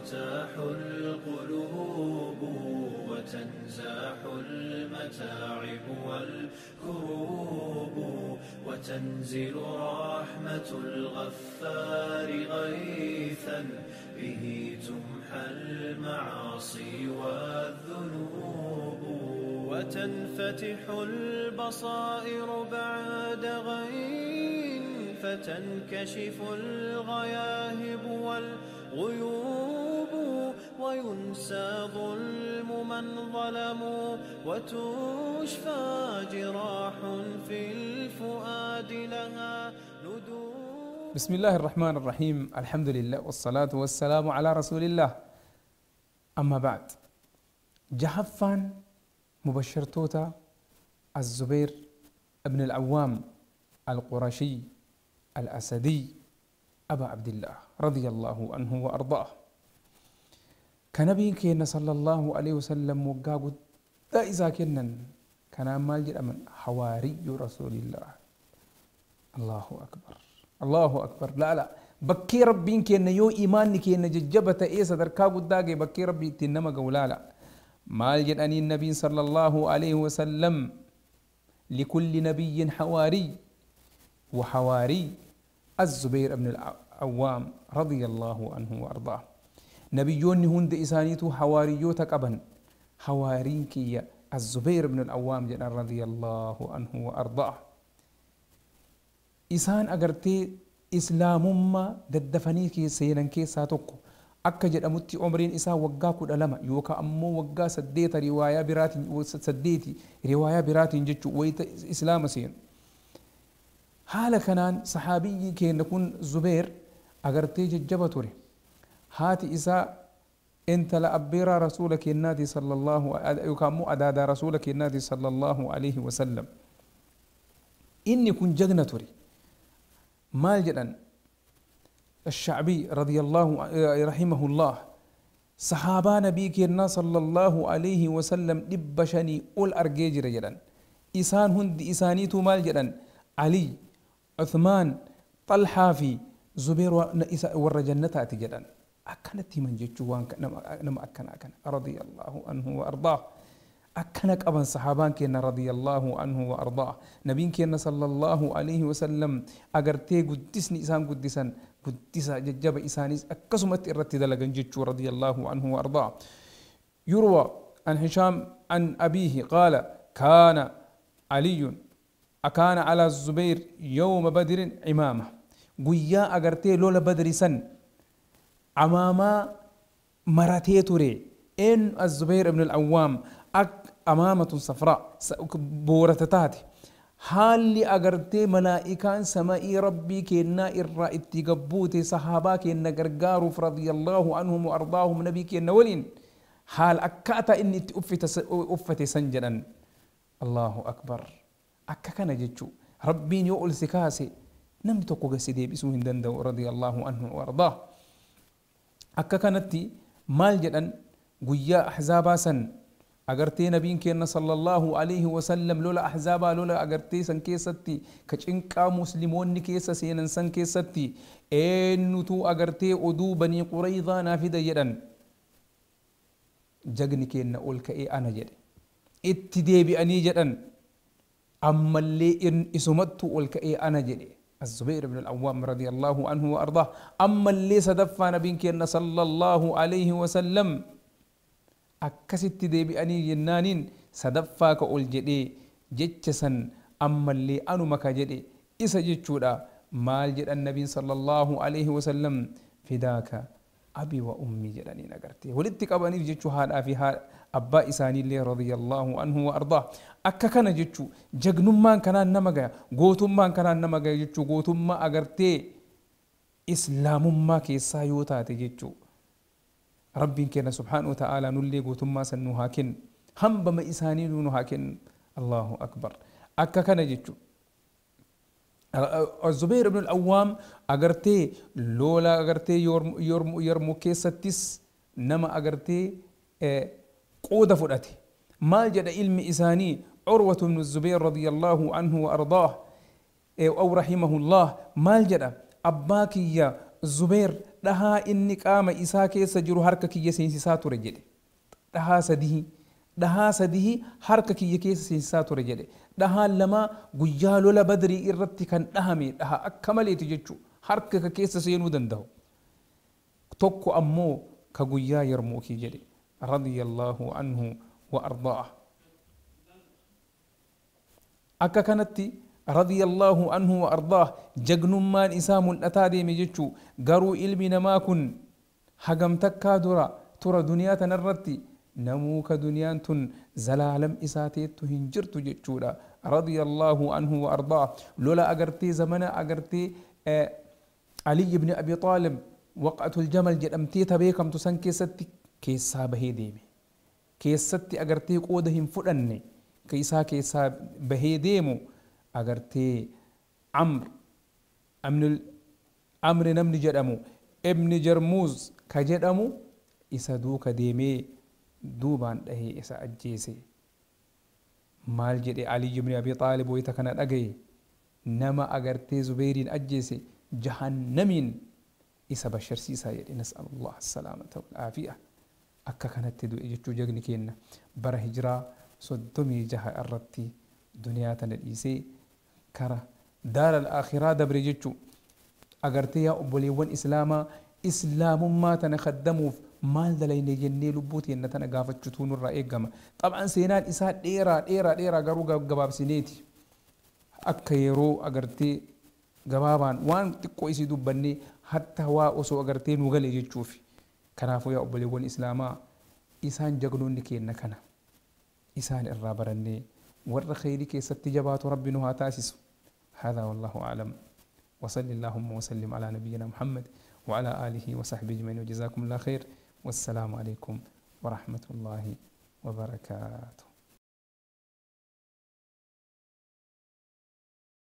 ترتاح القلوب وتنزاح المتاعب والكروب وتنزل رحمة الغفار غيثا به تمحى المعاصي والذنوب وتنفتح البصائر بعد غين فتنكشف الغياهب والغيوب وينسى ظلم من ظلموا وتشفى جراح في الفؤاد لها ندوب. بسم الله الرحمن الرحيم، الحمد لله والصلاة والسلام على رسول الله. أما بعد، جحفان مبشر توتا الزبير ابن العوام القرشي الأسدي أبا عبد الله رضي الله عنه وأرضاه. كنبي كينا صلى الله عليه وسلم وقاقود دا إذا كنا كان مال من حواري رسول الله. الله أكبر الله أكبر. لا بكي ربين كينا يو إيمان كينا ججبت إيسا دركاقود داقي بكي ربي تنما قولالا مال أني النبي صلى الله عليه وسلم لكل نبي حواري، وحواري الزبير بن العوام رضي الله عنه وأرضاه. نبيون هند إسانيتو حواريو تقبن حوارين كي الزبير بن العوام جنا رضي الله عنه وأرضاه. إسان أغرتي إسلام ما ددفني كي سينن كي ساتوكو akka jedhamutti umriin isaa waggaa 12 yookaan ammoo waggaa 8 riwaayaa biraatiin jechuun wayita islaama seenu. haala kanaan sahaabiyyi keenya kun Zubeer agartee jajjaba ture. haati isaa intala abbeeraa rasuula keenyaati sallallahu yookaan ammoo adaadaa rasuula keenyaati sallallahu alaihi wasallam. inni kun jagna ture. maal jedhan الشعبي رضي الله رحمه الله صحابة نبي كنا صلى الله عليه وسلم دبشني أول أرجيجر جدا إسان هند إساني مال جدا علي عثمان طلحة في زبير والرجنة جدا أكنت من جتوان نما أكن رضي الله عنه وأرضاه. أكنك أبن صحابان كنا رضي الله عنه وأرضاه. نبي كنا صلى الله عليه وسلم أجرتي قدسني إسان قدسا ججب إسانيس أكسمت الرتد لجنجتشو رضي الله عنه وأرضاه. يروى عن هشام عن أبيه قال كان علي أكان على الزبير يوم بدر عمامة قيا أجرتي لولا بدر سن عمامة مرتي تري إن الزبير بن العوام أمامة صفراء بورتتاتي haalli agartee malaa'ikaan sama'ii rabbii kennaa irraa itti gabbuute sahaabaa kenna gargaaruuf radiyallahu anhum wa ardaahum nabii kenna waliin haal akkaataa inni itti uffate san jedhan. Allahu akbar. akka kana jechuu rabbiin yoo ol si kaase namni tokko gasi deebisuu hin danda'u radiyallahu anhu wa ardaah. akka kanatti maal jedhan guyyaa ahzaabaa san agartee nabiin keenya sallallahu alaihi wasallam lola ahzaabaa lola agartee san keessatti ka cinqaa muslimoonni keessa seenan san keessatti eenyutu agartee oduu banii qurayzaa naafida jedhan. jagni keenya ol ka'ee ana jedhe itti deebi'anii jedhan ammallee isumattu ol ka'ee ana jedhe الزبير بن العوام رضي الله عنه وأرضاه. أما اللي سدفى نبي كنا صلى الله عليه وسلم akkasitti deebi'anii jennaaniin sadaffaa ka ol jedhee jecha san ammallee anuma ka jedhe isa jechuudha. maal jedhan nabiin sallallahu alaihi wasallam fidaaka abi wa ummi jedhaniin agartee walitti qabaniif jechuu haadhaa fi abbaa isaaniillee radiyallahu anhu wa ardaa. akka kana jechuu jagnummaan kanaan nama gaya gootummaan kanaan nama gaya jechuu gootummaa agartee islaamummaa keessaa yoo taate jechuu ربين كنا سبحانه وتعالى نلي قوتما سنو هاكن هم بما إساني نو هاكن. الله أكبر. أكا كان جيتشو الزبير بن العوام أغرتي لولا أغرتي يرمو كيستيس نما أغرتي قودة فرأتي ما جد علم إساني عروة بن الزبير رضي الله عنه وأرضاه أو رحمه الله ما جد أباكي Zubeer dhahaa inni qaama isaa keessa jiru harka kiyya seensisaa ture jedhe. Dhahaa sadii harka kiyya keessa seensisaa ture jedhe. Dhahaan lama guyyaa lola badrii irratti kan dhahame dhahaa akka maleeti jechuu harka ka keessa seenuu danda'u. Tokko ammoo ka guyyaa Yarmuukii jedhe. Radiyallahu anhu wa ardaa'ah. Akka kanatti radiyallahu anhu wa ardaah jagnummaan isaa mul'ataa deeme jechuu garuu ilmi namaa kun hagam takkaa dura tura duniyaa tanarratti namuu ka duniyaan tun zalaalam isaa teettu hin jirtu jechuudha. Radiyallahu anhu wa ardaah lola agartee zamana agartee Ali ibn Abi Taalib waqatul jamal jedhamtee tabeekamtu san keessatti keessaa bahee deeme. Keessatti agartee qooda hin fudhanne ka isaa keessaa bahee deemu agartee amri namni jedhamu ibni Jarmuuz ka jedhamu isa duuka deemee duubaan dhahee isa ajjeese. Maal jedhe Ali ibn Abi Taalib wayita kana dhagaye nama agartee Zubeeriin ajjeese jahannamiin isa bashirsiisaa jedhe. Nas'alullah as-salaamata wal aafiya. Akka kanatti du'e jechuu jagni kenna bara hijiraa 36 irratti duniyaa tana dhiisee kara daara al-aakhiraa dabre jechuu agartee yaa obboleewwan islaamaa islaamummaa tana kaddamuuf maal dalayne jennee lubbuu teenna tana gaafachuutu nurraa eegama. Xab'aan seenaan isaa dheeraa garuu gabaabsineeti akka yeroo agartee gabaabaan waan xiqqoo isii dubbannee hatta waa osoo agartee nu gale jechuufi. Kanaafuu yaa obboleewwan islaamaa isaan jagnoonni kenna kana isaan irraa barannee warra khayrii keessatti jabaatu rabbi nu haa taasisu. هذا والله أعلم وصلى اللهم وسلم على نبينا محمد وعلى آله وصحبه أجمعين وجزاكم الله خير والسلام عليكم ورحمة الله وبركاته.